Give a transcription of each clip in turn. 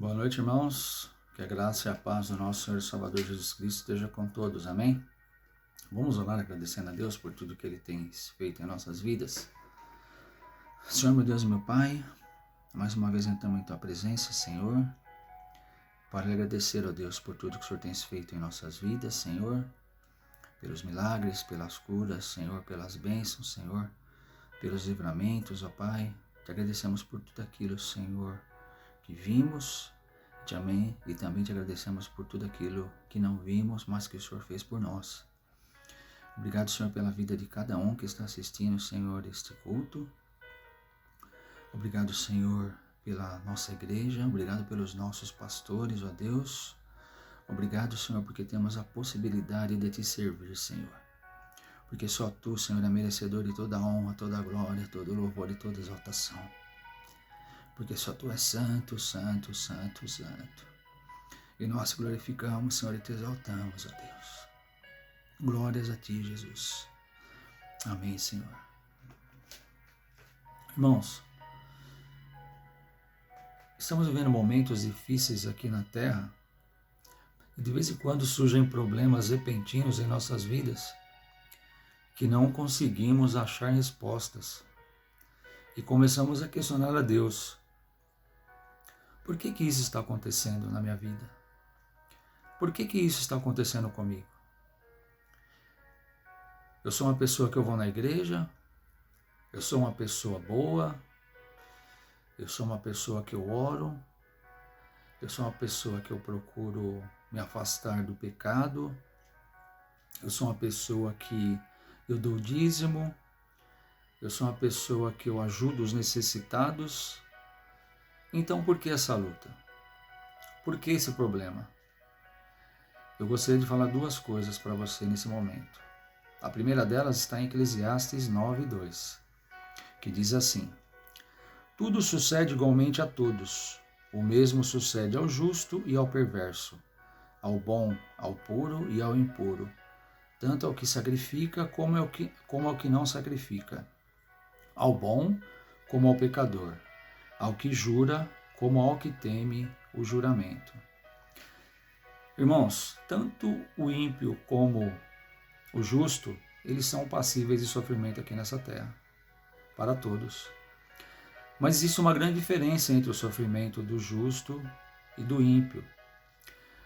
Boa noite, irmãos. Que a graça e a paz do nosso Senhor e Salvador Jesus Cristo esteja com todos. Amém? Vamos orar agradecendo a Deus por tudo que Ele tem feito em nossas vidas. Senhor, meu Deus e meu Pai, mais uma vez entramos em Tua presença, Senhor, para lhe agradecer, ó Deus, por tudo que o Senhor tem feito em nossas vidas, Senhor, pelos milagres, pelas curas, Senhor, pelas bênçãos, Senhor, pelos livramentos, ó Pai. Te agradecemos por tudo aquilo, Senhor, que vimos, amém, e também te agradecemos por tudo aquilo que não vimos, mas que o Senhor fez por nós. Obrigado, Senhor, pela vida de cada um que está assistindo, Senhor, este culto. Obrigado, Senhor, pela nossa igreja. Obrigado pelos nossos pastores, ó Deus. Obrigado, Senhor, porque temos a possibilidade de te servir, Senhor. Porque só Tu, Senhor, é merecedor de toda a honra, toda a glória, todo o louvor e toda a exaltação. Porque só Tu és santo, santo, santo, santo. E nós glorificamos, Senhor, e Te exaltamos, ó Deus. Glórias a Ti, Jesus. Amém, Senhor. Irmãos, estamos vivendo momentos difíceis aqui na Terra. E de vez em quando surgem problemas repentinos em nossas vidas que não conseguimos achar respostas. E começamos a questionar a Deus. Por que isso está acontecendo na minha vida? Por que isso está acontecendo comigo? Eu sou uma pessoa que eu vou na igreja, eu sou uma pessoa boa, eu sou uma pessoa que eu oro, eu sou uma pessoa que eu procuro me afastar do pecado, eu sou uma pessoa que eu dou dízimo, eu sou uma pessoa que eu ajudo os necessitados. Então, por que essa luta? Por que esse problema? Eu gostaria de falar duas coisas para você nesse momento. A primeira delas está em Eclesiastes 9:2, que diz assim: tudo sucede igualmente a todos, o mesmo sucede ao justo e ao perverso, ao bom, ao puro e ao impuro, tanto ao que sacrifica como ao que não sacrifica, ao bom como ao pecador, ao que jura como ao que teme o juramento. Irmãos, tanto o ímpio como o justo, eles são passíveis de sofrimento aqui nessa terra, para todos. Mas existe uma grande diferença entre o sofrimento do justo e do ímpio.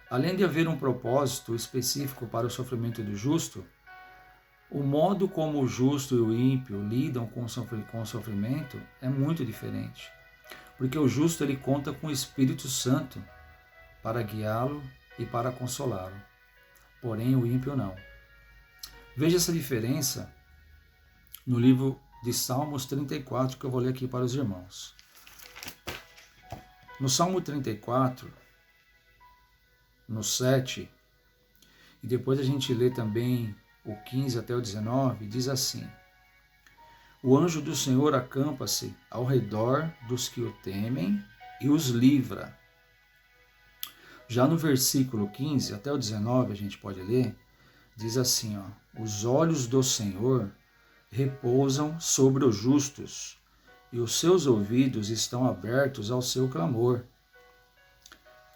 Além de haver um propósito específico para o sofrimento do justo, o modo como o justo e o ímpio lidam com o sofrimento é muito diferente. Porque o justo ele conta com o Espírito Santo para guiá-lo e para consolá-lo. Porém, o ímpio não. Veja essa diferença no livro de Salmos 34, que eu vou ler aqui para os irmãos. No Salmo 34, no 7, e depois a gente lê também o 15 até o 19, diz assim: o anjo do Senhor acampa-se ao redor dos que o temem e os livra. Já no versículo 15 até o 19, a gente pode ler, diz assim, os olhos do Senhor repousam sobre os justos, e os seus ouvidos estão abertos ao seu clamor.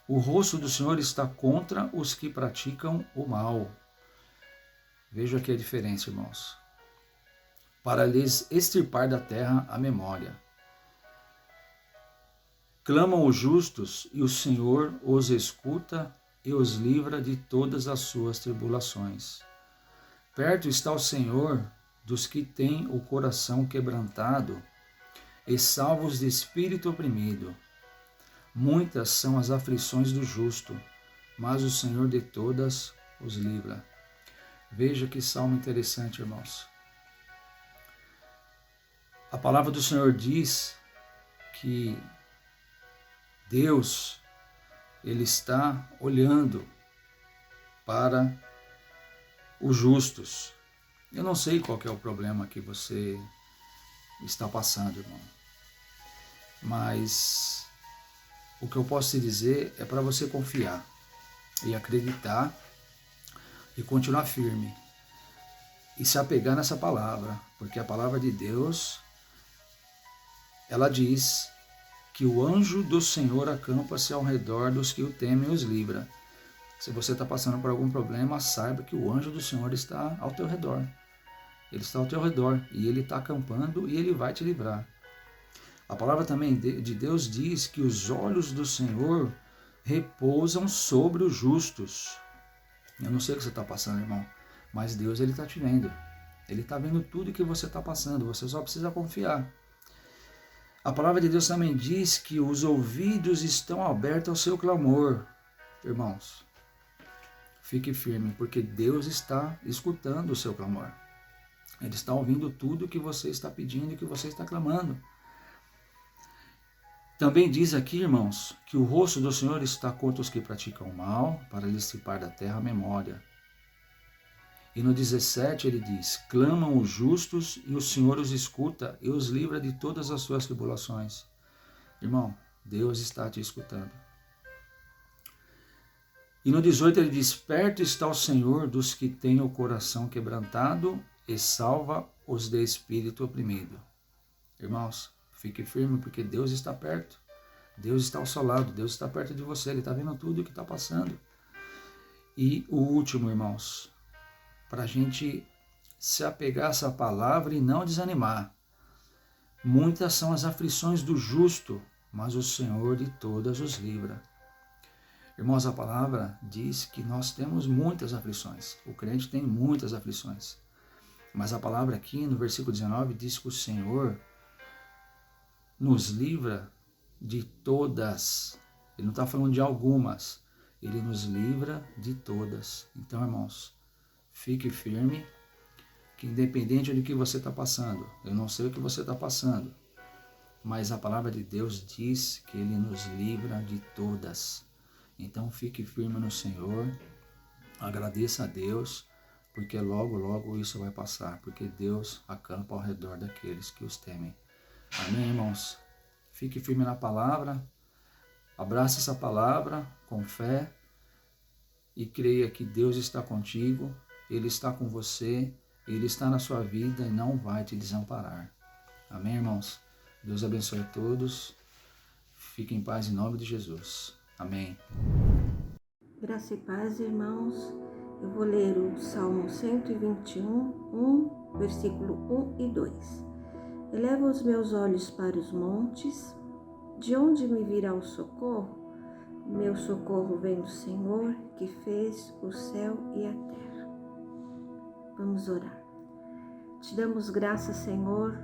O rosto do Senhor está contra os que praticam o mal. Veja aqui a diferença, irmãos. Para lhes extirpar da terra a memória. Clamam os justos, e o Senhor os escuta e os livra de todas as suas tribulações. Perto está o Senhor dos que têm o coração quebrantado e salvos de espírito oprimido. Muitas são as aflições do justo, mas o Senhor de todas os livra. Veja que salmo interessante, irmãos. A palavra do Senhor diz que Deus, Ele está olhando para os justos. Eu não sei qual que é o problema que você está passando, irmão. Mas o que eu posso te dizer é para você confiar e acreditar e continuar firme e se apegar nessa palavra, porque a palavra de Deus, ela diz que o anjo do Senhor acampa-se ao redor dos que o temem e os livra. Se você está passando por algum problema, saiba que o anjo do Senhor está ao teu redor. Ele está ao teu redor e ele está acampando e ele vai te livrar. A palavra também de Deus diz que os olhos do Senhor repousam sobre os justos. Eu não sei o que você está passando, irmão, mas Deus ele está te vendo. Ele está vendo tudo que você está passando, você só precisa confiar. A palavra de Deus também diz que os ouvidos estão abertos ao seu clamor. Irmãos, fique firme, porque Deus está escutando o seu clamor. Ele está ouvindo tudo que você está pedindo e que você está clamando. Também diz aqui, irmãos, que o rosto do Senhor está contra os que praticam o mal, para lhes dissipar da terra a memória. E no 17 ele diz, clamam os justos e o Senhor os escuta e os livra de todas as suas tribulações. Irmão, Deus está te escutando. E no 18 ele diz, perto está o Senhor dos que têm o coração quebrantado e salva os de espírito oprimido. Irmãos, fique firme porque Deus está perto. Deus está ao seu lado, Deus está perto de você, Ele está vendo tudo o que está passando. E o último, irmãos, para a gente se apegar a essa palavra e não desanimar. Muitas são as aflições do justo, mas o Senhor de todas os livra. Irmãos, a palavra diz que nós temos muitas aflições. O crente tem muitas aflições. Mas a palavra aqui no versículo 19 diz que o Senhor nos livra de todas. Ele não está falando de algumas. Ele nos livra de todas. Então, irmãos, fique firme, que independente do que você está passando, eu não sei o que você está passando, mas a palavra de Deus diz que Ele nos livra de todas. Então fique firme no Senhor, agradeça a Deus, porque logo, logo isso vai passar, porque Deus acampa ao redor daqueles que os temem. Amém, irmãos? Fique firme na palavra, abrace essa palavra com fé e creia que Deus está contigo, Ele está com você, Ele está na sua vida e não vai te desamparar. Amém, irmãos? Deus abençoe a todos. Fiquem em paz em nome de Jesus. Amém. Graça e paz, irmãos. Eu vou ler o Salmo 121, versículo 1 e 2. Eleva os meus olhos para os montes, de onde me virá o socorro? Meu socorro vem do Senhor, que fez o céu e a terra. Vamos orar. Te damos graças, Senhor,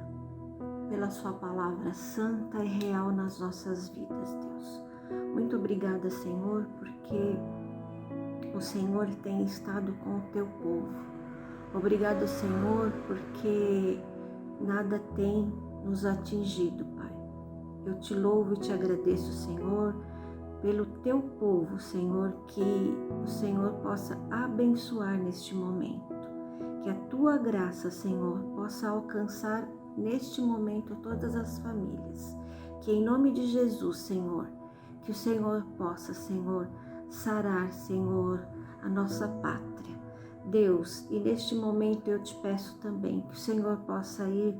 pela sua palavra santa e real nas nossas vidas, Deus. Muito obrigada, Senhor, porque o Senhor tem estado com o teu povo. Obrigado, Senhor, porque nada tem nos atingido, Pai. Eu te louvo e te agradeço, Senhor, pelo teu povo, Senhor, que o Senhor possa abençoar neste momento. Que a tua graça, Senhor, possa alcançar neste momento todas as famílias. Que em nome de Jesus, Senhor, que o Senhor possa, Senhor, sarar, Senhor, a nossa pátria. Deus, e neste momento eu te peço também que o Senhor possa ir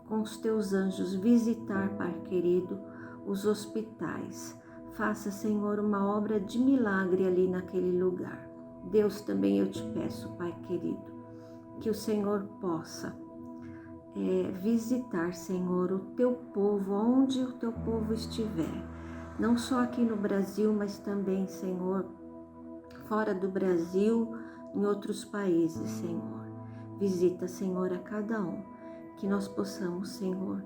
com os teus anjos visitar, Pai querido, os hospitais. Faça, Senhor, uma obra de milagre ali naquele lugar. Deus, também eu te peço, Pai querido, que o Senhor possa visitar, Senhor, o teu povo, onde o teu povo estiver. Não só aqui no Brasil, mas também, Senhor, fora do Brasil, em outros países, Senhor. Visita, Senhor, a cada um. Que nós possamos, Senhor,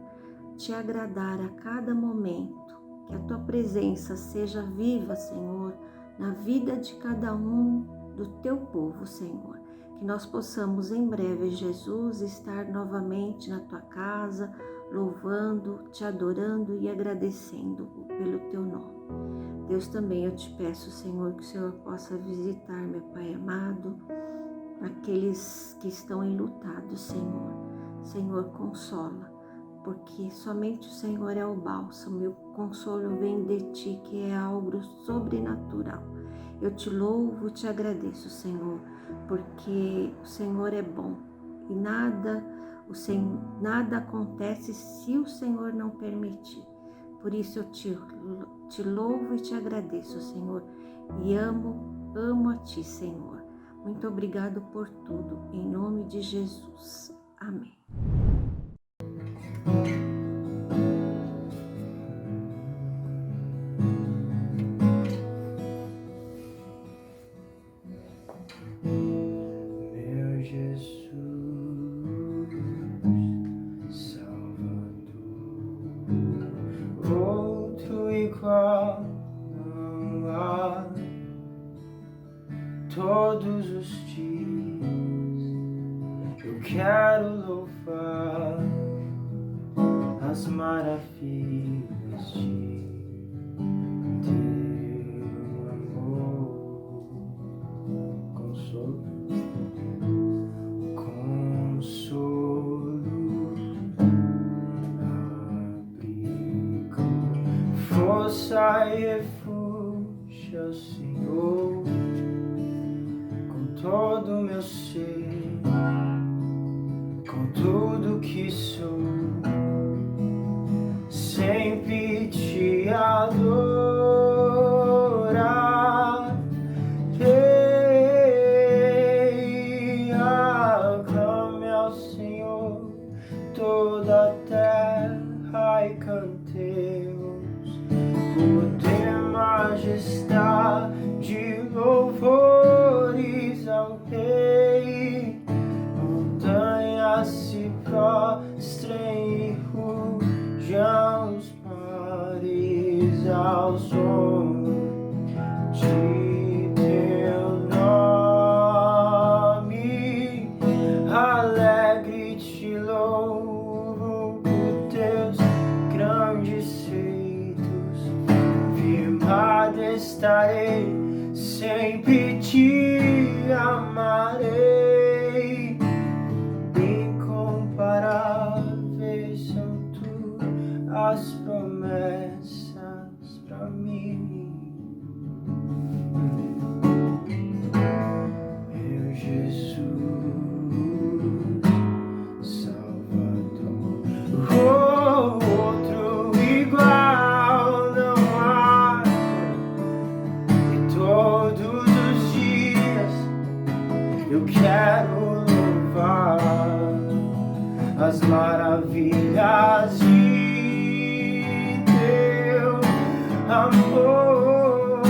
te agradar a cada momento. Que a tua presença seja viva, Senhor, na vida de cada um do teu povo, Senhor. Que nós possamos em breve, Jesus, estar novamente na tua casa, louvando, te adorando e agradecendo pelo teu nome. Deus, também eu te peço, Senhor, que o Senhor possa visitar, meu Pai amado, aqueles que estão enlutados, Senhor. Senhor, consola, porque somente o Senhor é o bálsamo e o consolo vem de ti, que é algo sobrenatural. Eu te louvo, te agradeço, Senhor, porque o Senhor é bom e nada acontece se o Senhor não permitir. Por isso eu te louvo e te agradeço, Senhor, e amo a Ti, Senhor. Muito obrigado por tudo, em nome de Jesus. Amém. Meu Jesus, Salvador, outro igual não há. Todos os dias eu quero louvar as maravilhas de teu amor. Consolo, abrigo, força e refúgio, Senhor. Todo meu ser, com tudo que sou, sempre te adorar. Aclame ao Senhor toda a terra e cantemos poder, majestade, louvores ao Rei. Montanhas se prostrem e rujam os mares ao som de teu nome. Alegre te louvo por teus grandes feitos. Firmado estarei, sempre te amarei. Incomparáveis são tuas promessas pra mim. Meu Jesus, Salvador, outro igual não há. E todos os dias eu quero louvar as maravilhas de teu amor.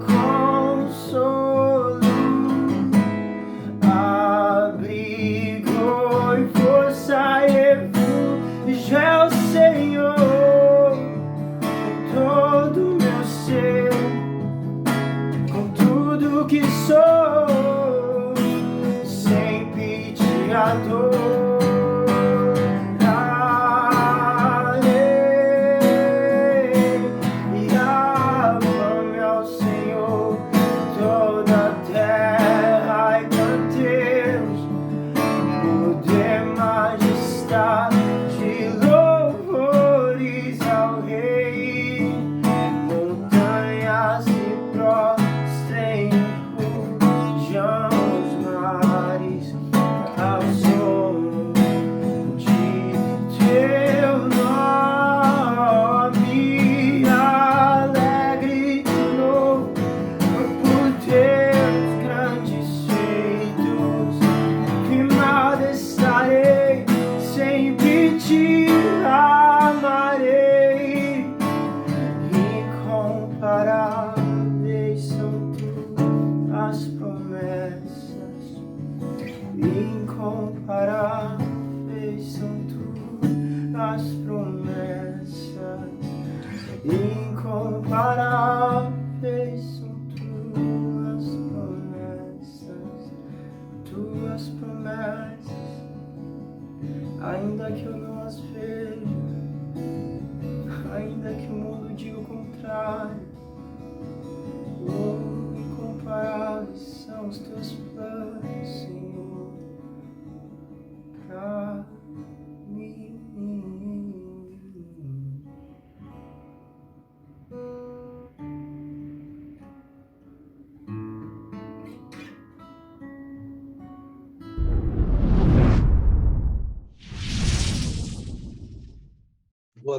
Consolo, abrigo e força e refúgio é o Senhor. Todo meu ser, com tudo que sou, sempre te adorarei. E aclame ao Senhor toda a terra e cantemos poder, majestade, louvores ao Rei. Montanhas se prostrem, rujam os mares ao som de teu nome. Alegre louvo por teus grandes feitos. Firmado estarei, sempre te amarei. Incomparáveis são tuas promessas. Incomparáveis são tuas promessas. Incomparáveis são tuas promessas. Tuas promessas, ainda que eu não as veja, ainda que o mundo diga o contrário. Oh, incomparáveis são os teus planos, Senhor, pra mim.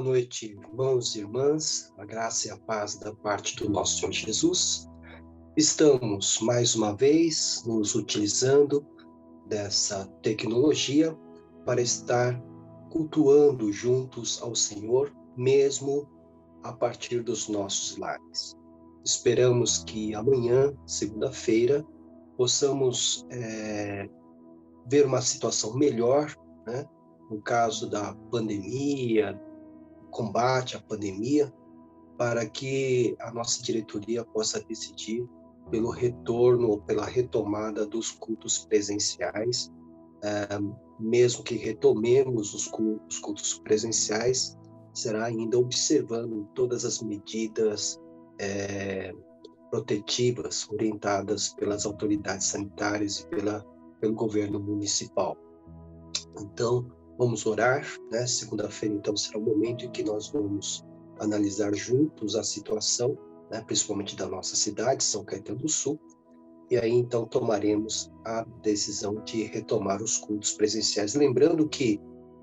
noite, irmãos e irmãs, a graça e a paz da parte do nosso Senhor Jesus. Estamos, mais uma vez, nos utilizando dessa tecnologia para estar cultuando juntos ao Senhor, mesmo a partir dos nossos lares. Esperamos que amanhã, segunda-feira, possamos ver uma situação melhor, né? No caso da pandemia, combate à pandemia, para que a nossa diretoria possa decidir pelo retorno ou pela retomada dos cultos presenciais, mesmo que retomemos os cultos presenciais, será ainda observando todas as medidas protetivas orientadas pelas autoridades sanitárias e pelo governo municipal. Então, vamos orar, né? Segunda-feira, então, será o momento em que nós vamos analisar juntos a situação, né? Principalmente da nossa cidade, São Caetano do Sul, e aí, então, tomaremos a decisão de retomar os cultos presenciais. Lembrando que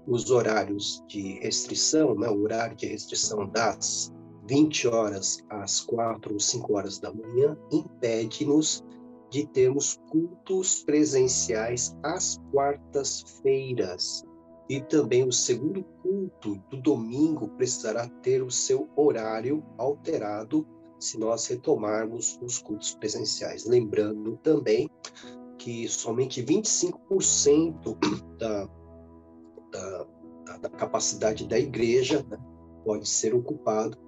os horários de restrição, né? O horário de restrição das 20 horas às 4 ou 5 horas da manhã, impede-nos de termos cultos presenciais às quartas-feiras. E também o segundo culto do domingo precisará ter o seu horário alterado se nós retomarmos os cultos presenciais. Lembrando também que somente 25% da capacidade da igreja, né, pode ser ocupado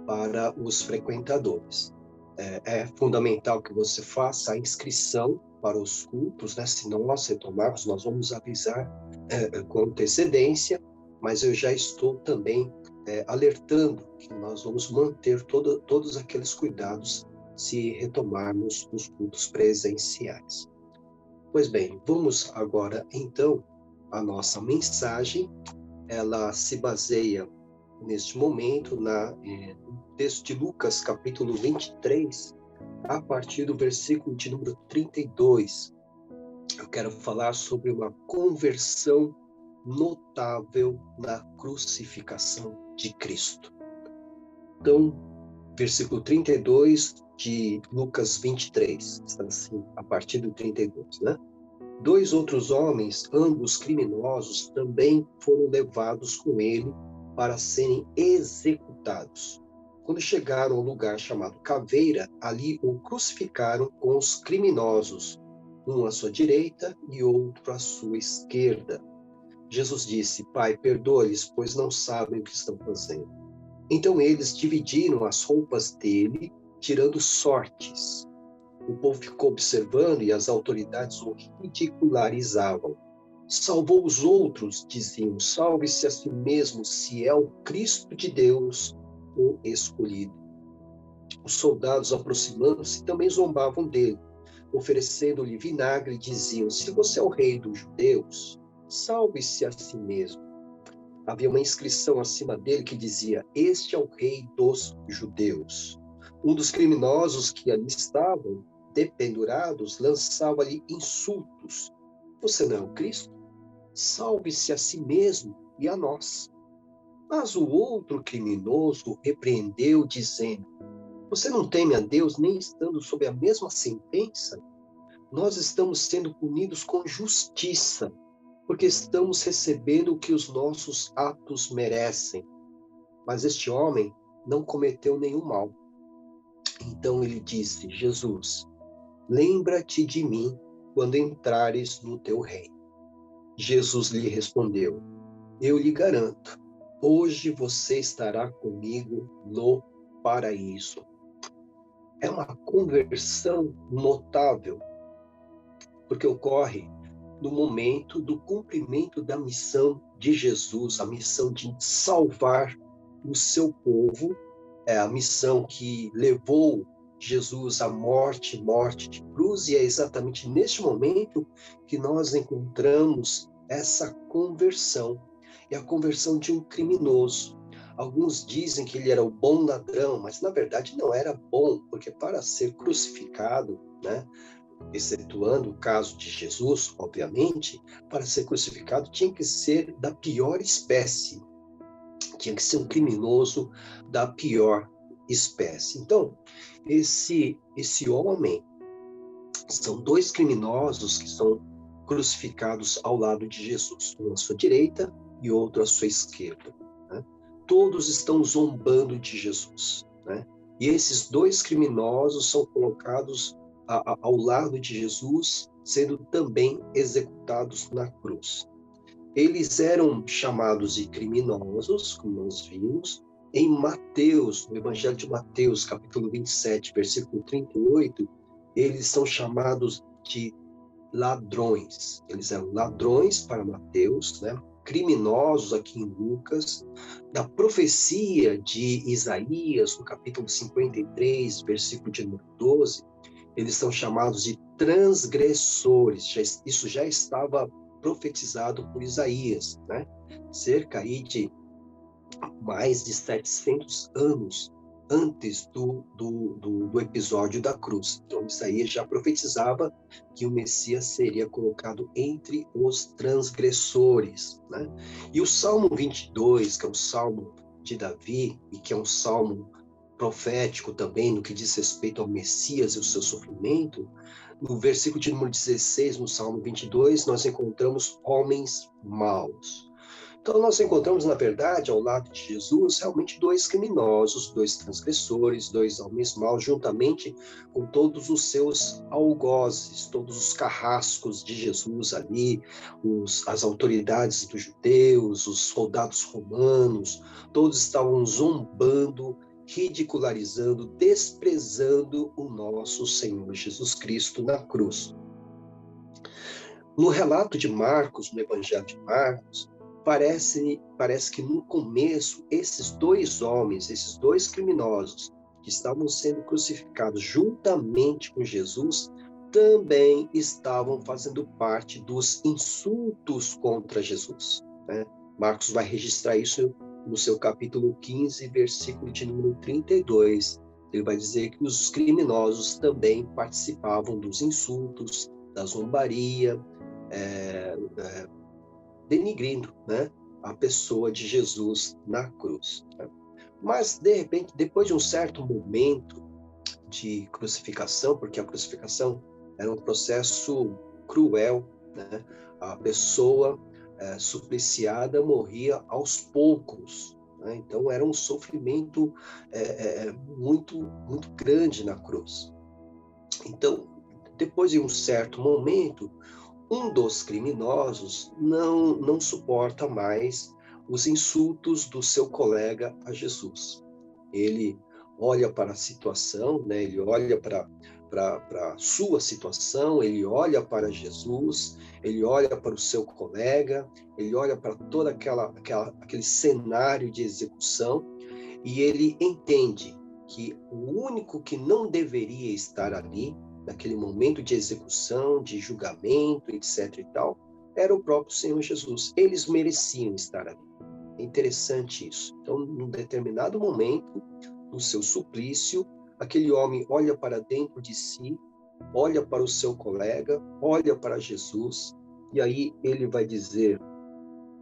para os frequentadores. É fundamental que você faça a inscrição para os cultos, né? Se nós retomarmos, nós vamos avisar com antecedência, mas eu já estou também alertando que nós vamos manter todos aqueles cuidados se retomarmos os cultos presenciais. Pois bem, vamos agora, então, a nossa mensagem. Ela se baseia, neste momento, no texto de Lucas, capítulo 23, a partir do versículo de número 32. Eu quero falar sobre uma conversão notável na crucificação de Cristo. Então, versículo 32 de Lucas 23, está assim, a partir do 32, né? 2 outros homens, ambos criminosos, também foram levados com ele para serem executados. Quando chegaram ao lugar chamado Caveira, ali o crucificaram com os criminosos, um à sua direita e outro à sua esquerda. Jesus disse: Pai, perdoa-lhes, pois não sabem o que estão fazendo. Então eles dividiram as roupas dele, tirando sortes. O povo ficou observando e as autoridades o ridicularizavam. Salvou os outros, diziam, salve-se a si mesmo, se é o Cristo de Deus, o escolhido. Os soldados, aproximando-se, também zombavam dele, oferecendo-lhe vinagre, diziam, se você é o rei dos judeus, salve-se a si mesmo. Havia uma inscrição acima dele que dizia, este é o rei dos judeus. Um dos criminosos que ali estavam, dependurados, lançava-lhe insultos. Você não é o Cristo? Salve-se a si mesmo e a nós. Mas o outro criminoso repreendeu, dizendo, você não teme a Deus nem estando sob a mesma sentença? Nós estamos sendo punidos com justiça, porque estamos recebendo o que os nossos atos merecem. Mas este homem não cometeu nenhum mal. Então ele disse, Jesus, lembra-te de mim quando entrares no teu reino. Jesus lhe respondeu, eu lhe garanto, hoje você estará comigo no paraíso. É uma conversão notável, porque ocorre no momento do cumprimento da missão de Jesus, a missão de salvar o seu povo, a missão que levou Jesus à morte de cruz, e é exatamente neste momento que nós encontramos essa conversão, é a conversão de um criminoso. Alguns dizem que ele era o bom ladrão, mas na verdade não era bom, porque para ser crucificado, né, excetuando o caso de Jesus, obviamente, para ser crucificado tinha que ser da pior espécie, Tinha que ser um criminoso da pior espécie. Então, esse homem, são dois criminosos que são crucificados ao lado de Jesus, um à sua direita e outro à sua esquerda, né? Todos estão zombando de Jesus, né? E esses dois criminosos são colocados ao lado de Jesus, sendo também executados na cruz. Eles eram chamados de criminosos, como nós vimos, em Mateus, no Evangelho de Mateus, capítulo 27, versículo 38, eles são chamados de ladrões. Eles eram ladrões para Mateus, né? Criminosos aqui em Lucas. Da profecia de Isaías, no capítulo 53, versículo de número 12, eles são chamados de transgressores. Isso já estava profetizado por Isaías, né? Cerca aí de mais de 700 anos antes do episódio da cruz. Então, Isaías já profetizava que o Messias seria colocado entre os transgressores, né? E o Salmo 22, que é um salmo de Davi, e que é um salmo profético também, no que diz respeito ao Messias e o seu sofrimento, no versículo de número 16, no Salmo 22, nós encontramos homens maus. Então, nós encontramos, na verdade, ao lado de Jesus, realmente dois criminosos, dois transgressores, dois homens maus, juntamente com todos os seus algozes, todos os carrascos de Jesus ali, as autoridades dos judeus, os soldados romanos, todos estavam zombando, ridicularizando, desprezando o nosso Senhor Jesus Cristo na cruz. No relato de Marcos, no Evangelho de Marcos, parece que no começo, esses dois homens, esses dois criminosos, que estavam sendo crucificados juntamente com Jesus, também estavam fazendo parte dos insultos contra Jesus, né? Marcos vai registrar isso no seu capítulo 15, versículo de número 32. Ele vai dizer que os criminosos também participavam dos insultos, da zombaria, denigrindo, né, a pessoa de Jesus na cruz, né? Mas, de repente, depois de um certo momento de crucificação, porque a crucificação era um processo cruel, né? A pessoa supliciada morria aos poucos, né? Então era um sofrimento muito, muito grande na cruz. Então, depois de um certo momento, um dos criminosos não suporta mais os insultos do seu colega a Jesus. Ele olha para a situação, né? Ele olha para a sua situação, ele olha para Jesus, ele olha para o seu colega, ele olha para todo aquele cenário de execução, e ele entende que o único que não deveria estar ali, naquele momento de execução, de julgamento, etc. e tal, era o próprio Senhor Jesus. Eles mereciam estar ali. É interessante isso. Então, num determinado momento do seu suplício, aquele homem olha para dentro de si, olha para o seu colega, olha para Jesus, e aí ele vai dizer: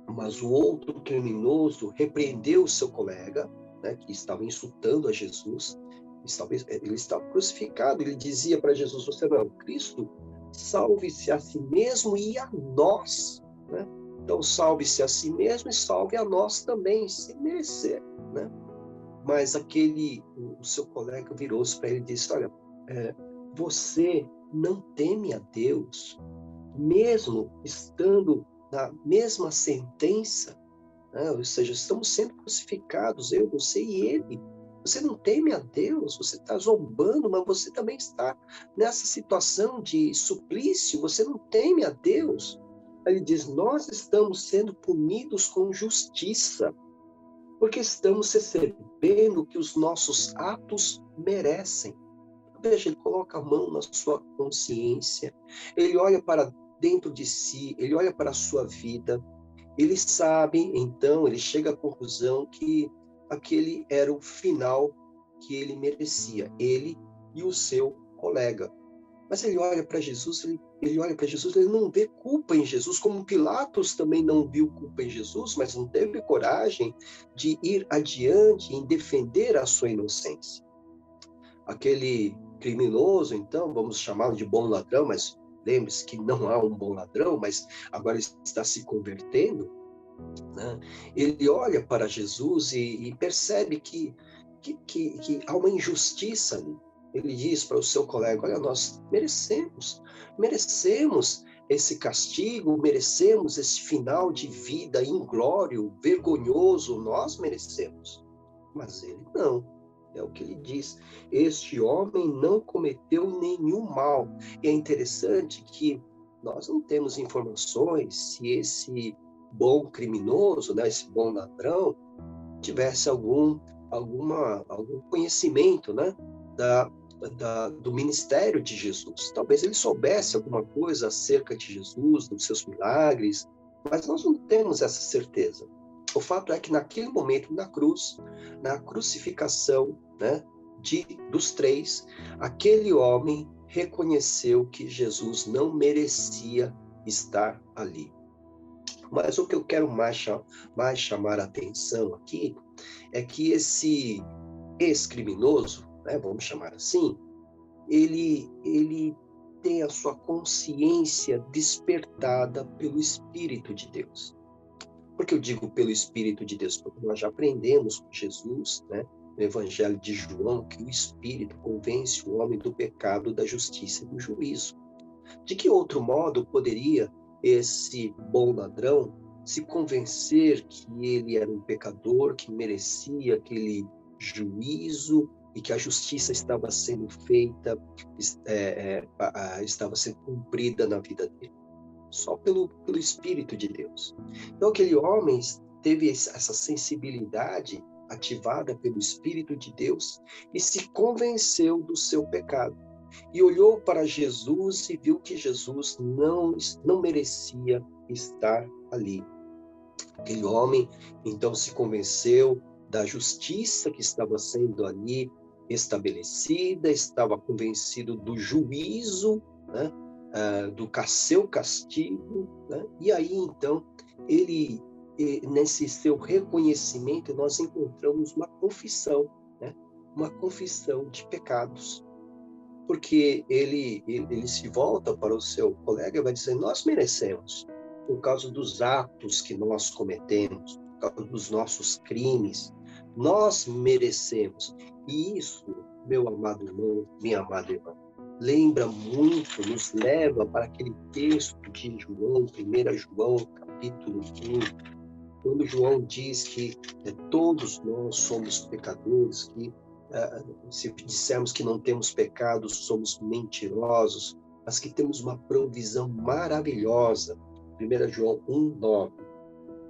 mas o outro criminoso repreendeu o seu colega, né, que estava insultando a Jesus. Ele estava crucificado. Ele dizia para Jesus: você não é o Cristo? Salve-se a si mesmo e a nós, né? Então, salve-se a si mesmo e salve a nós também, sem merecer, né? Mas o seu colega virou-se para ele e disse: olha, você não teme a Deus, mesmo estando na mesma sentença, né? Ou seja, estamos sendo crucificados, eu, você e ele. Você não teme a Deus, você está zombando, mas você também está nessa situação de suplício, você não teme a Deus. Ele diz: nós estamos sendo punidos com justiça, porque estamos recebendo o que os nossos atos merecem. Veja, ele coloca a mão na sua consciência, ele olha para dentro de si, ele olha para a sua vida, ele sabe, então, ele chega à conclusão que aquele era o final que ele merecia, ele e o seu colega. Mas ele olha para Jesus, ele Ele olha para Jesus, ele não vê culpa em Jesus, como Pilatos também não viu culpa em Jesus, mas não teve coragem de ir adiante em defender a sua inocência. Aquele criminoso, então, vamos chamá-lo de bom ladrão, mas lembre-se que não há um bom ladrão, mas agora está se convertendo, né? Ele olha para Jesus e percebe que há uma injustiça ali. Ele diz para o seu colega, olha, nós merecemos esse castigo, merecemos esse final de vida inglório, vergonhoso, nós merecemos. Mas ele não, é o que ele diz. Este homem não cometeu nenhum mal. E é interessante que nós não temos informações se esse bom criminoso, né, esse bom ladrão, tivesse algum conhecimento, né, do ministério de Jesus. Talvez ele soubesse alguma coisa acerca de Jesus, dos seus milagres, mas nós não temos essa certeza. O fato é que naquele momento, na cruz, na crucificação, né, dos três, aquele homem reconheceu que Jesus não merecia estar ali. Mas o que eu quero mais chamar a atenção aqui é que esse ex-criminoso, né, vamos chamar assim, ele tem a sua consciência despertada pelo Espírito de Deus. Por que eu digo pelo Espírito de Deus? Porque nós já aprendemos com Jesus, né, no Evangelho de João, que o Espírito convence o homem do pecado, da justiça e do juízo. De que outro modo poderia esse bom ladrão se convencer que ele era um pecador, que merecia aquele juízo e que a justiça estava sendo feita, estava sendo cumprida na vida dele? Só pelo Espírito de Deus. Então, aquele homem teve essa sensibilidade ativada pelo Espírito de Deus e se convenceu do seu pecado. E olhou para Jesus e viu que Jesus não merecia estar ali. Aquele homem, então, se convenceu da justiça que estava sendo ali estabelecida, estava convencido do juízo, né? Do seu castigo, né? E aí, então, nesse seu reconhecimento, nós encontramos uma confissão, né? Uma confissão de pecados. Porque ele se volta para o seu colega e vai dizer, nós merecemos, por causa dos atos que nós cometemos, por causa dos nossos crimes, nós merecemos. E isso, meu amado irmão, minha amada irmã, nos leva para aquele texto de João, 1 João, capítulo 1, quando João diz que todos nós somos pecadores, que se dissermos que não temos pecados, somos mentirosos, mas que temos uma provisão maravilhosa. 1 João 1:9.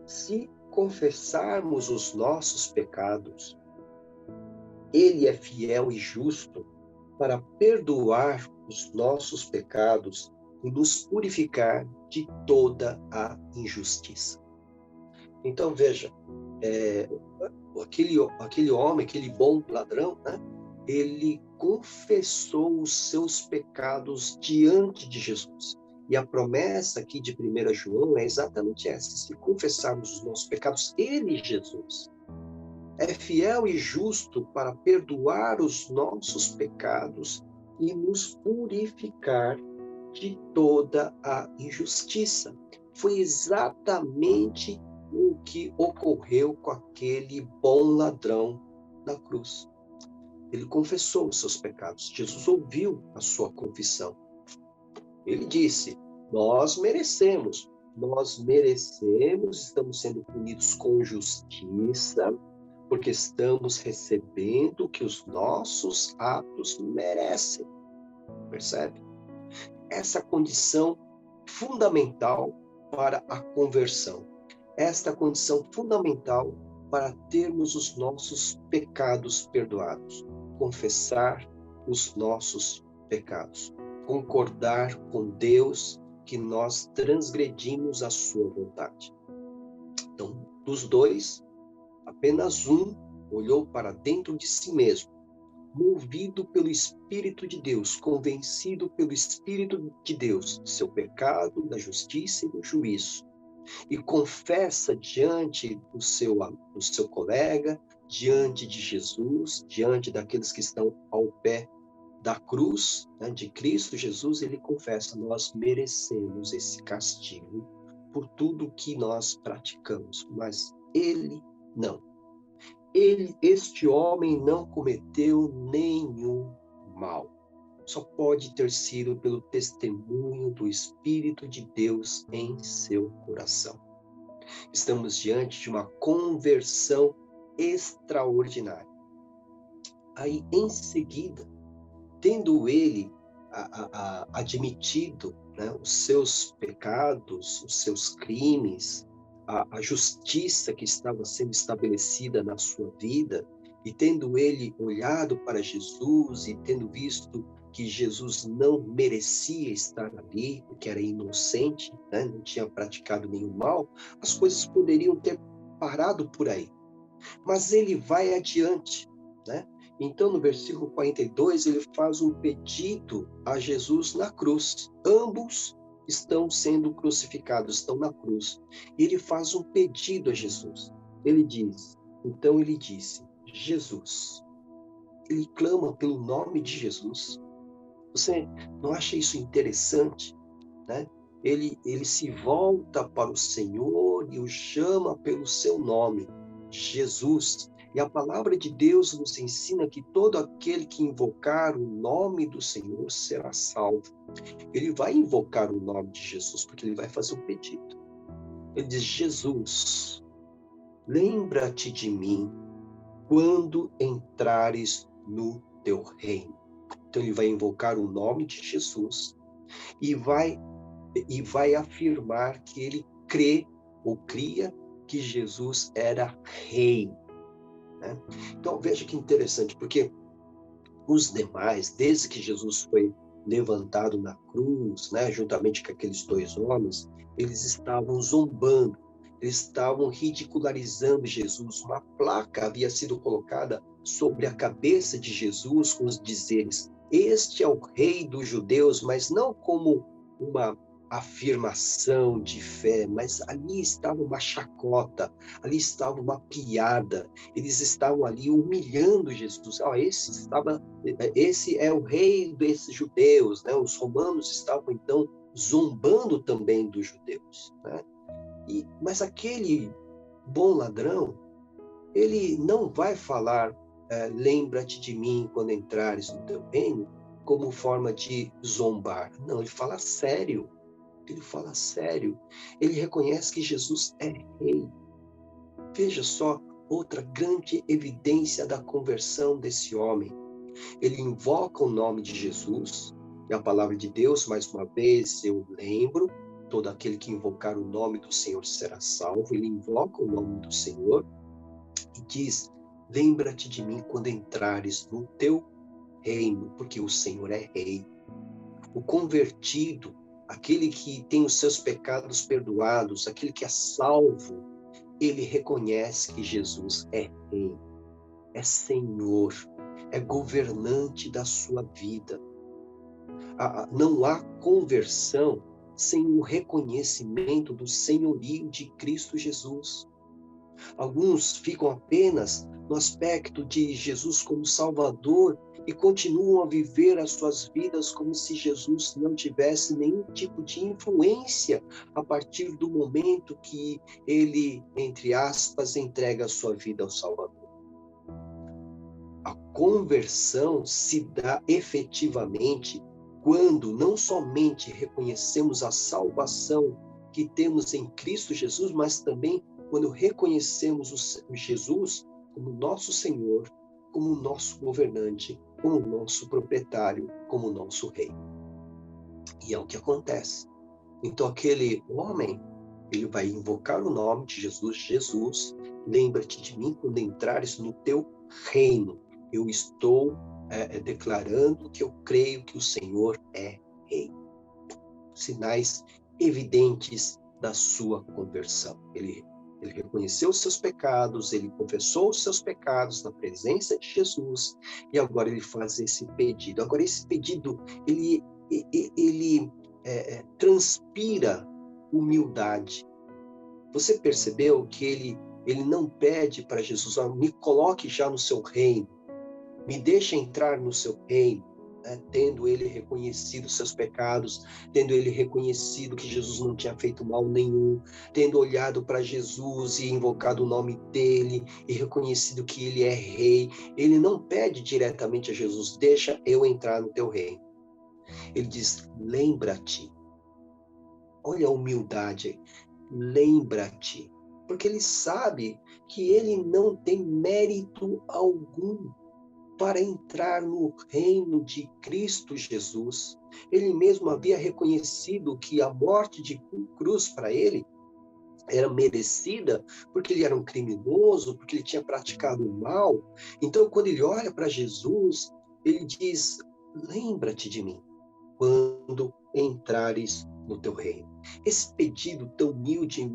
Se confessarmos os nossos pecados, Ele é fiel e justo para perdoar os nossos pecados e nos purificar de toda a injustiça. Então, veja, aquele homem, aquele bom ladrão, né, ele confessou os seus pecados diante de Jesus. E a promessa aqui de 1 João é exatamente essa: se confessarmos os nossos pecados, Ele, Jesus, é fiel e justo para perdoar os nossos pecados e nos purificar de toda a injustiça. Foi exatamente o que ocorreu com aquele bom ladrão na cruz. Ele confessou os seus pecados. Jesus ouviu a sua confissão. Ele disse, nós merecemos, estamos sendo punidos com justiça, porque estamos recebendo o que os nossos atos merecem. Percebe? Essa condição fundamental para a conversão. Esta condição fundamental para termos os nossos pecados perdoados. Confessar os nossos pecados. Concordar com Deus que nós transgredimos a sua vontade. Então, dos dois, apenas um olhou para dentro de si mesmo movido pelo Espírito de Deus, convencido pelo Espírito de Deus do seu pecado, da justiça e do juízo, e confessa diante do seu colega, diante de Jesus, diante daqueles que estão ao pé da cruz, né, de Cristo Jesus, ele confessa: nós merecemos esse castigo por tudo que nós praticamos, mas ele não. Este homem não cometeu nenhum mal. Só pode ter sido pelo testemunho do Espírito de Deus em seu coração. Estamos diante de uma conversão extraordinária. Aí, em seguida, tendo ele admitido, né, os seus pecados, os seus crimes, a justiça que estava sendo estabelecida na sua vida, e tendo ele olhado para Jesus e tendo visto que Jesus não merecia estar ali, porque era inocente, né, não tinha praticado nenhum mal, as coisas poderiam ter parado por aí. Mas ele vai adiante, né? Então, no versículo 42, ele faz um pedido a Jesus na cruz. Ambos estão sendo crucificados, estão na cruz. E ele faz um pedido a Jesus. Ele disse, Jesus. Ele clama pelo nome de Jesus. Você não acha isso interessante, né? Ele se volta para o Senhor e o chama pelo seu nome, Jesus. E a palavra de Deus nos ensina que todo aquele que invocar o nome do Senhor será salvo. Ele vai invocar o nome de Jesus, porque ele vai fazer um pedido. Ele diz: Jesus, lembra-te de mim quando entrares no teu reino. Então ele vai invocar o nome de Jesus e vai afirmar que ele crê ou cria que Jesus era rei. Né? Então veja que interessante, porque os demais, desde que Jesus foi levantado na cruz, né, juntamente com aqueles dois homens, eles estavam zombando, eles estavam ridicularizando Jesus. Uma placa havia sido colocada sobre a cabeça de Jesus com os dizeres: este é o rei dos judeus, mas não como uma afirmação de fé, mas ali estava uma chacota, ali estava uma piada, eles estavam ali humilhando Jesus. Esse é o rei desses judeus, né? Os romanos estavam então zombando também dos judeus, né? Mas aquele bom ladrão, ele não vai falar lembra-te de mim quando entrares no teu reino, como forma de zombar. Não, ele fala sério. Ele fala sério. Ele reconhece que Jesus é rei. Veja só outra grande evidência da conversão desse homem. Ele invoca o nome de Jesus, e a palavra de Deus, mais uma vez, eu lembro, todo aquele que invocar o nome do Senhor será salvo. Ele invoca o nome do Senhor e diz: lembra-te de mim quando entrares no teu reino, porque o Senhor é rei. O convertido, aquele que tem os seus pecados perdoados, aquele que é salvo, ele reconhece que Jesus é rei, é Senhor, é governante da sua vida. Não há conversão sem o reconhecimento do senhorio de Cristo Jesus. Alguns ficam apenas no aspecto de Jesus como Salvador e continuam a viver as suas vidas como se Jesus não tivesse nenhum tipo de influência a partir do momento que ele, entre aspas, entrega a sua vida ao Salvador. A conversão se dá efetivamente quando não somente reconhecemos a salvação que temos em Cristo Jesus, mas também quando reconhecemos o Jesus como nosso Senhor, como nosso governante, como nosso proprietário, como nosso rei. E é o que acontece. Então aquele homem, ele vai invocar o nome de Jesus. Jesus, lembra-te de mim quando entrares no teu reino. Eu estou declarando que eu creio que o Senhor é rei. Sinais evidentes da sua conversão. Ele Ele reconheceu os seus pecados, ele confessou os seus pecados na presença de Jesus, e agora ele faz esse pedido. Agora, esse pedido, ele transpira humildade. Você percebeu que ele não pede para Jesus, me coloque já no seu reino, me deixe entrar no seu reino, né? Tendo ele reconhecido seus pecados, tendo ele reconhecido que Jesus não tinha feito mal nenhum, tendo olhado para Jesus e invocado o nome dele e reconhecido que ele é rei, ele não pede diretamente a Jesus, deixa eu entrar no teu reino. Ele diz, lembra-te. Olha a humildade, lembra-te. Porque ele sabe que ele não tem mérito algum para entrar no reino de Cristo Jesus. Ele mesmo havia reconhecido que a morte de cruz para ele era merecida, porque ele era um criminoso, porque ele tinha praticado o mal. Então, quando ele olha para Jesus, ele diz, lembra-te de mim, quando entrares no teu reino. Esse pedido tão humilde,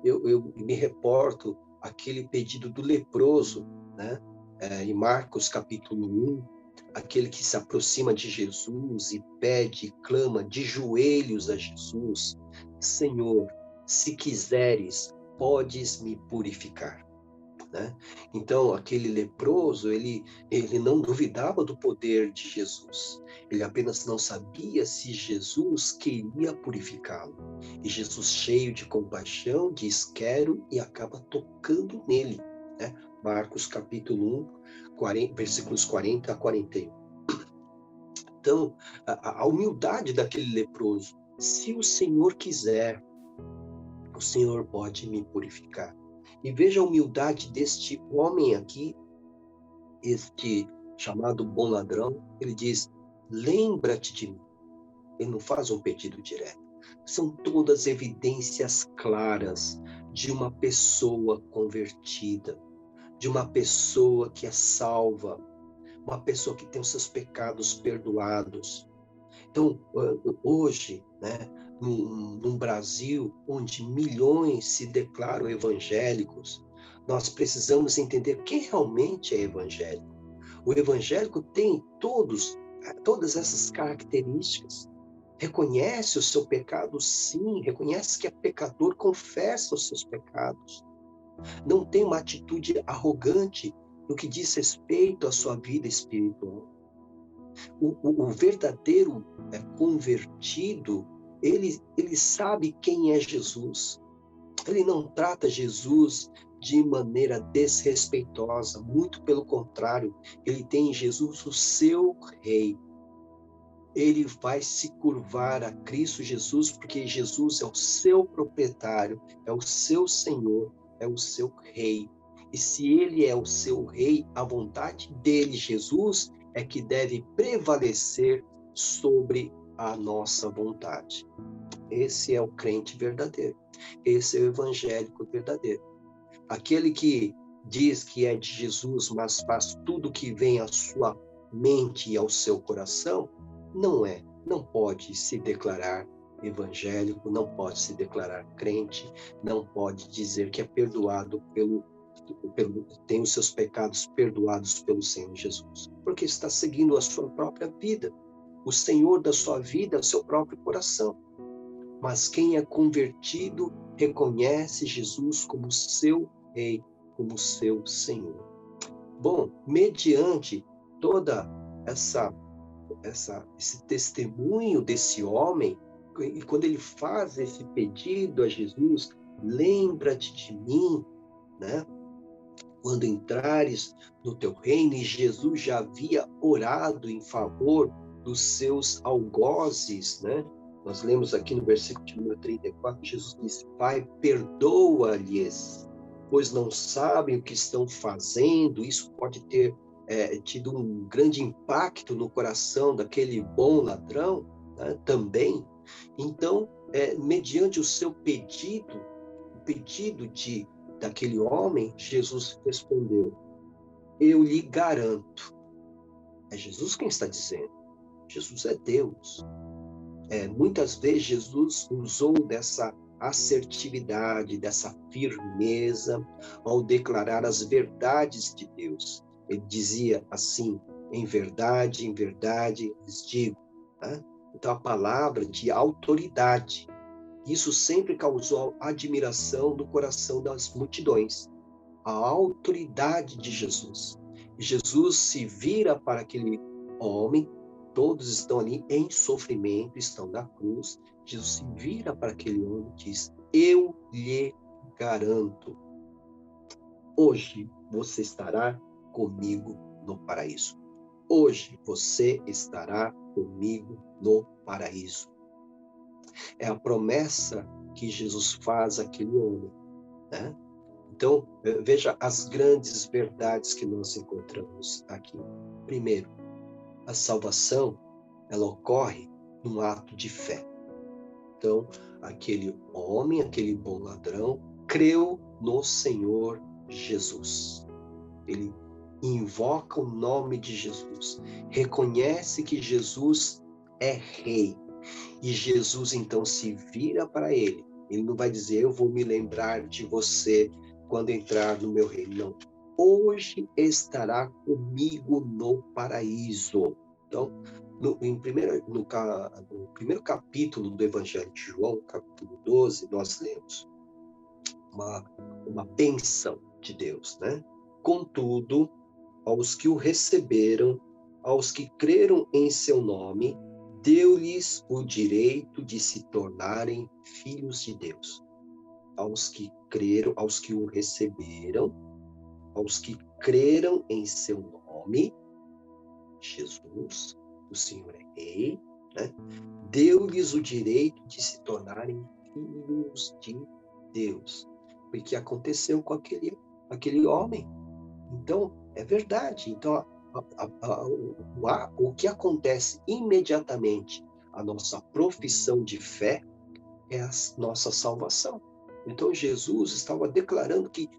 eu me reporto àquele pedido do leproso, né? Em Marcos capítulo 1, aquele que se aproxima de Jesus e pede, clama de joelhos a Jesus, Senhor, se quiseres, podes me purificar. Né? Então, aquele leproso, ele não duvidava do poder de Jesus. Ele apenas não sabia se Jesus queria purificá-lo. E Jesus, cheio de compaixão, diz, quero, e acaba tocando nele. Né? Marcos capítulo 1, versículos 40 a 41. Então, a humildade daquele leproso. Se o Senhor quiser, o Senhor pode me purificar. E veja a humildade deste homem aqui, este chamado bom ladrão. Ele diz, lembra-te de mim. Ele não faz um pedido direto. São todas evidências claras de uma pessoa convertida, de uma pessoa que é salva, uma pessoa que tem os seus pecados perdoados. Então, hoje, né, num Brasil onde milhões se declaram evangélicos, nós precisamos entender quem realmente é evangélico. O evangélico tem todas essas características. Reconhece o seu pecado, sim, reconhece que é pecador, confessa os seus pecados. Não tem uma atitude arrogante no que diz respeito à sua vida espiritual. O verdadeiro convertido, ele sabe quem é Jesus. Ele não trata Jesus de maneira desrespeitosa, muito pelo contrário, ele tem em Jesus o seu rei. Ele vai se curvar a Cristo Jesus, porque Jesus é o seu proprietário, é o seu Senhor, é o seu rei. E se ele é o seu rei, a vontade dele, Jesus, é que deve prevalecer sobre a nossa vontade. Esse é o crente verdadeiro. Esse é o evangélico verdadeiro. Aquele que diz que é de Jesus, mas faz tudo que vem à sua mente e ao seu coração, não pode se declarar evangélico, não pode se declarar crente, não pode dizer que é perdoado tem os seus pecados perdoados pelo Senhor Jesus, porque está seguindo a sua própria vida. O Senhor da sua vida é o seu próprio coração. Mas quem é convertido reconhece Jesus como seu Rei, como seu Senhor. Bom, mediante toda esse testemunho desse homem, e quando ele faz esse pedido a Jesus, lembra-te de mim, né? Quando entrares no teu reino, e Jesus já havia orado em favor dos seus algozes, né? Nós lemos aqui no versículo de número 34, Jesus disse, Pai, perdoa-lhes, pois não sabem o que estão fazendo. Isso pode ter tido um grande impacto no coração daquele bom ladrão, né, também. Então, mediante o seu pedido, o pedido daquele homem, Jesus respondeu, eu lhe garanto. É Jesus quem está dizendo. Jesus é Deus. Muitas vezes Jesus usou dessa assertividade, dessa firmeza ao declarar as verdades de Deus. Ele dizia assim: em verdade lhes digo. Né? Então, a palavra de autoridade. Isso sempre causou admiração no coração das multidões. A autoridade de Jesus. Jesus se vira para aquele homem, todos estão ali em sofrimento, estão na cruz. Jesus se vira para aquele homem e diz: eu lhe garanto, hoje você estará comigo no paraíso. Hoje você estará comigo no paraíso. É a promessa que Jesus faz àquele homem, né? Então, veja as grandes verdades que nós encontramos aqui. Primeiro, a salvação, ela ocorre num ato de fé. Então, aquele homem, aquele bom ladrão, creu no Senhor Jesus. Ele invoca o nome de Jesus, reconhece que Jesus é rei. E Jesus, então, se vira para ele. Ele não vai dizer: eu vou me lembrar de você quando entrar no meu reino. Não. Hoje estará comigo no paraíso. Então, no primeiro capítulo do Evangelho de João, capítulo 12, nós lemos uma bênção de Deus, né? Contudo, aos que o receberam, aos que creram em seu nome, deu-lhes o direito de se tornarem filhos de Deus. Aos que creram, aos que o receberam, aos que creram em seu nome, Jesus, o Senhor é Rei, né? Deu-lhes o direito de se tornarem filhos de Deus. Foi o que aconteceu com aquele homem. Então, é verdade. Então, o que acontece imediatamente, a nossa profissão de fé, é a nossa salvação. Então, Jesus estava declarando que,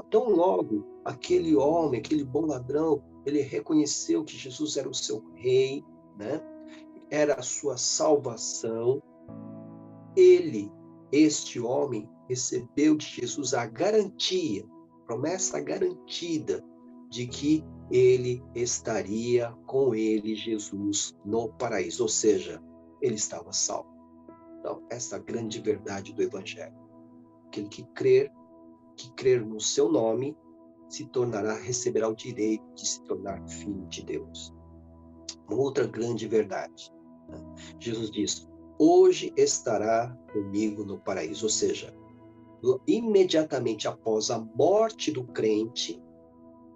tão logo aquele homem, aquele bom ladrão, ele reconheceu que Jesus era o seu rei, né? Era a sua salvação. Este homem, recebeu de Jesus a garantia, promessa garantida, de que ele estaria com ele, Jesus, no paraíso. Ou seja, ele estava salvo. Então, essa é a grande verdade do Evangelho. Aquele que crer no seu nome, receberá o direito de se tornar filho de Deus. Uma outra grande verdade, né? Jesus diz: hoje estará comigo no paraíso. Ou seja, imediatamente após a morte do crente,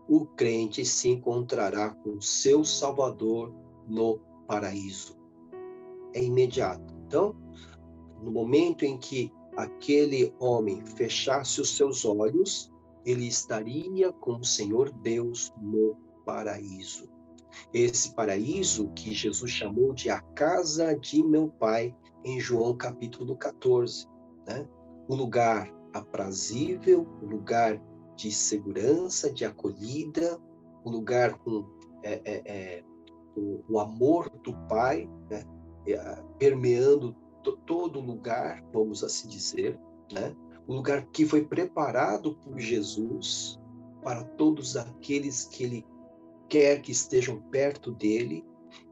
o crente se encontrará com seu Salvador no paraíso. É imediato. Então, no momento em que aquele homem fechasse os seus olhos, ele estaria com o Senhor Deus no paraíso. Esse paraíso que Jesus chamou de a casa de meu Pai, em João capítulo 14, né? Um lugar aprazível, um lugar de segurança, de acolhida, um lugar com o amor do Pai, né? Permeando todo lugar, vamos assim dizer, né? Um lugar que foi preparado por Jesus para todos aqueles que Ele quer que estejam perto dele,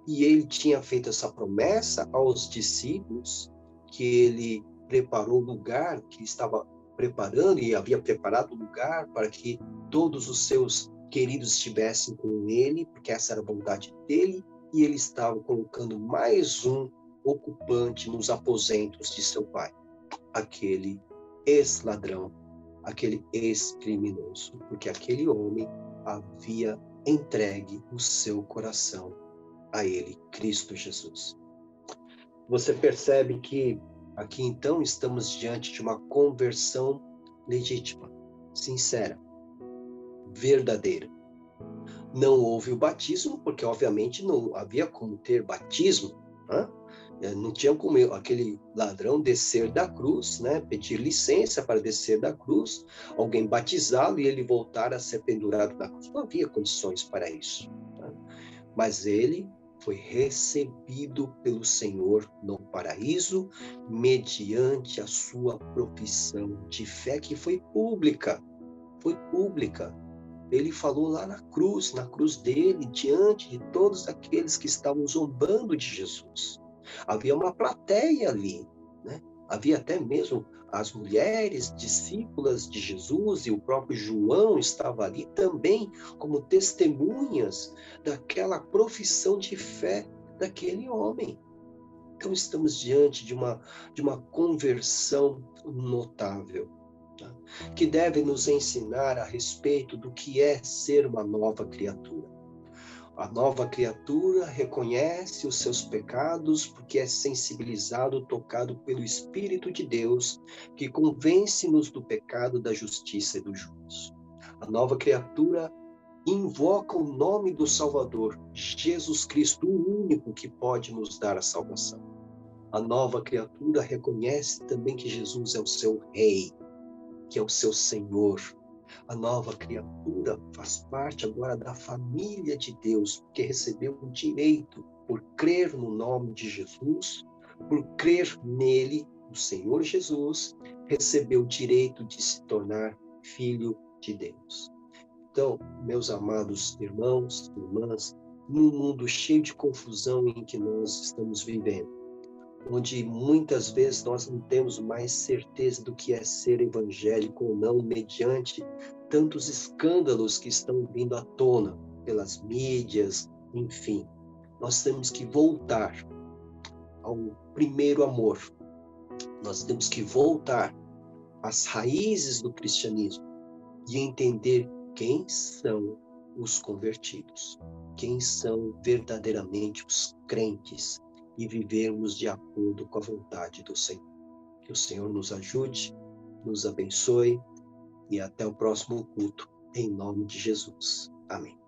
e Ele tinha feito essa promessa aos discípulos, que Ele preparou o lugar, que estava preparando, e havia preparado o lugar para que todos os seus queridos estivessem com Ele, porque essa era a vontade dele, e Ele estava colocando mais um ocupante nos aposentos de seu Pai, aquele ex-ladrão, aquele ex-criminoso, porque aquele homem havia entregue o seu coração a Ele, Cristo Jesus. Você percebe que aqui então estamos diante de uma conversão legítima, sincera, verdadeira. Não houve o batismo, porque obviamente não havia como ter batismo, né? Não tinha como aquele ladrão descer da cruz, né? Pedir licença para descer da cruz, alguém batizá-lo e ele voltar a ser pendurado na cruz. Não havia condições para isso. Tá? Mas ele foi recebido pelo Senhor no paraíso, mediante a sua profissão de fé, que foi pública. Foi pública. Ele falou lá na cruz dele, diante de todos aqueles que estavam zombando de Jesus. Havia uma plateia ali, né? Havia até mesmo as mulheres discípulas de Jesus, e o próprio João estava ali também como testemunhas daquela profissão de fé daquele homem. Então estamos diante de uma conversão notável, tá? Que deve nos ensinar a respeito do que é ser uma nova criatura. A nova criatura reconhece os seus pecados porque é sensibilizado, tocado pelo Espírito de Deus, que convence-nos do pecado, da justiça e do juízo. A nova criatura invoca o nome do Salvador, Jesus Cristo, o único que pode nos dar a salvação. A nova criatura reconhece também que Jesus é o seu Rei, que é o seu Senhor. A nova criatura faz parte agora da família de Deus, porque recebeu o direito, por crer no nome de Jesus, por crer nele, o Senhor Jesus, recebeu o direito de se tornar filho de Deus. Então, meus amados irmãos e irmãs, num mundo cheio de confusão em que nós estamos vivendo, onde muitas vezes nós não temos mais certeza do que é ser evangélico ou não, mediante tantos escândalos que estão vindo à tona pelas mídias, enfim. Nós temos que voltar ao primeiro amor. Nós temos que voltar às raízes do cristianismo e entender quem são os convertidos, quem são verdadeiramente os crentes, e vivermos de acordo com a vontade do Senhor. Que o Senhor nos ajude, nos abençoe e até o próximo culto, em nome de Jesus. Amém.